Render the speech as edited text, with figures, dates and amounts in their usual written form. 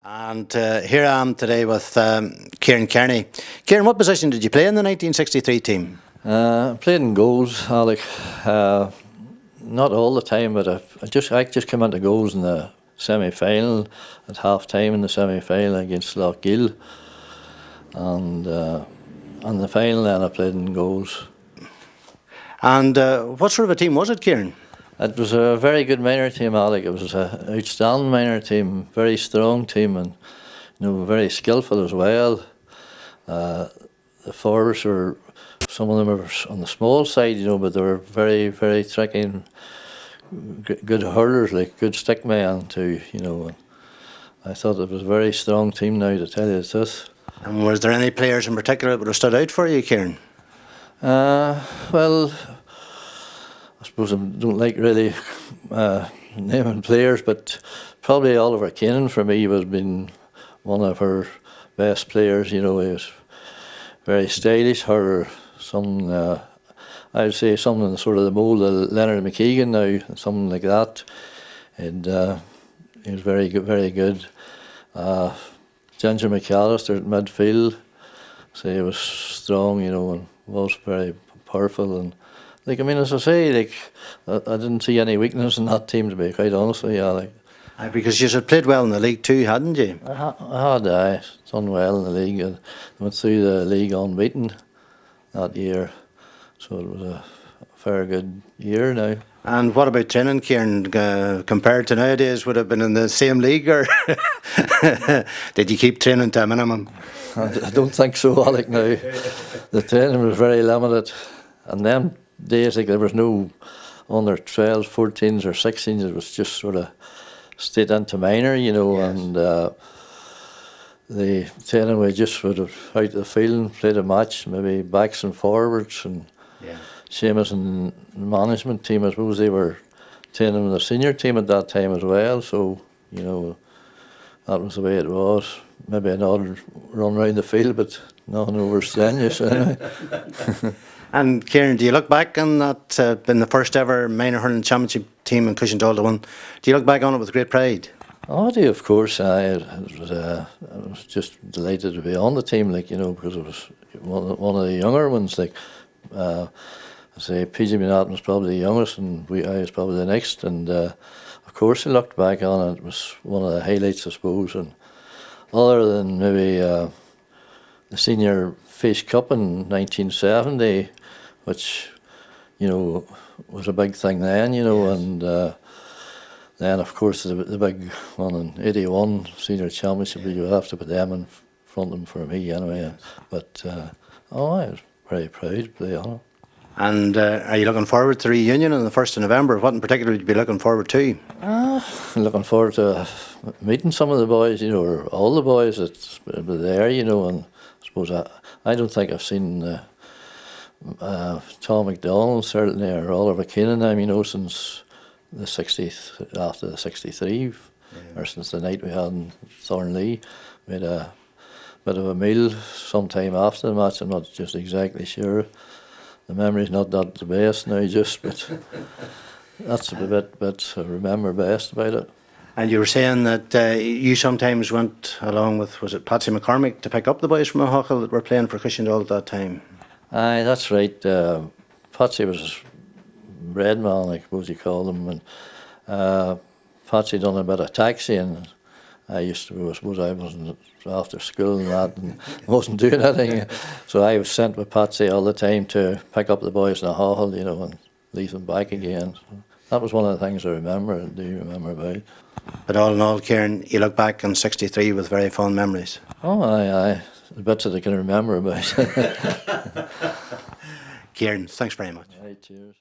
And here I am today with Kieran Kearney. Kieran, what position did you play in the 1963 team? I played in goals, Alec. Not all the time, but I just came into goals in the semi-final at half-time in the semi-final against Lochgill, and on the final then I played in goals. And what sort of a team was it, Kieran? It was a very good minor team, Alec. It was an outstanding minor team, very strong team, and very skillful as well. The forwards were, some of them were on the small side, but they were very, very tricky and good hurlers, like good stick men too. I thought it was a very strong team now, to tell you the truth. And was there any players in particular that would have stood out for you, Kieran? Well, I suppose I don't like really naming players, but probably Oliver Keenan for me was been one of our best players. He was very stylish hurler. I would say something sort of the mould of Leonard McKeegan now, something like that. And he was very good, very good. Ginger McAllister at midfield, so he was strong, and was very powerful. And as I say, I didn't see any weakness in that team, to be quite honest with you. Because you had played well in the league too, hadn't you? I had done well in the league. I went through the league unbeaten that year, so it was a very good year now. And what about training, Kieran? Compared to nowadays, would have been in the same league, or did you keep training to a minimum? I don't think so, Alec. Now the training was very limited, and them days there was no under 12s, 14s or 16s. It was just sort of straight into minor, Yes. And the training we just would have out the field and played a match, maybe backs and forwards, and same as in the management team. I suppose they were training with the senior team at that time as well, so that was the way it was. Maybe an odd run around the field, but nothing over strenuous anyway. And Kieran, do you look back on that, been the first ever minor hurling championship team in Cushendall one? Do you look back on it with great pride? Oh, I do, of course. I was just delighted to be on the team, because it was one of the younger ones. I say PJ Minat was probably the youngest, and I was probably the next. And of course, I looked back on it. It was one of the highlights, I suppose. And other than maybe the Senior Face Cup in 1970, which was a big thing then, Yes. And then of course the big one in '81 Senior Championship. You have to put them in front of them for me anyway. Yes. But I was very proud to play on it. And are you looking forward to the reunion on the 1st of November? What in particular would you be looking forward to? Looking forward to meeting some of the boys, or all the boys that were there, and I suppose I don't think I've seen Tom McDonald certainly, or Oliver Keenan, since the 60th, after the 63, or since the night we had in Thornlea. We had a bit of a meal sometime after the match. I'm not just exactly sure. The memory's not that the best now, but that's the bit I remember best about it. And you were saying that you sometimes went along with, was it Patsy McCormick, to pick up the boys from O'Huckle that were playing for Cushendall at that time? Aye, that's right. Patsy was bread man, I suppose you call them. And Patsy done a bit of taxiing. I suppose I wasn't after school and that, and wasn't doing anything. So I was sent with Patsy all the time to pick up the boys in the hall, and leave them back again. So that was one of the things I do remember about. But all in all, Kieran, you look back on 63 with very fond memories. Oh, aye. The bits that I can remember about. Kieran, thanks very much. Aye, cheers.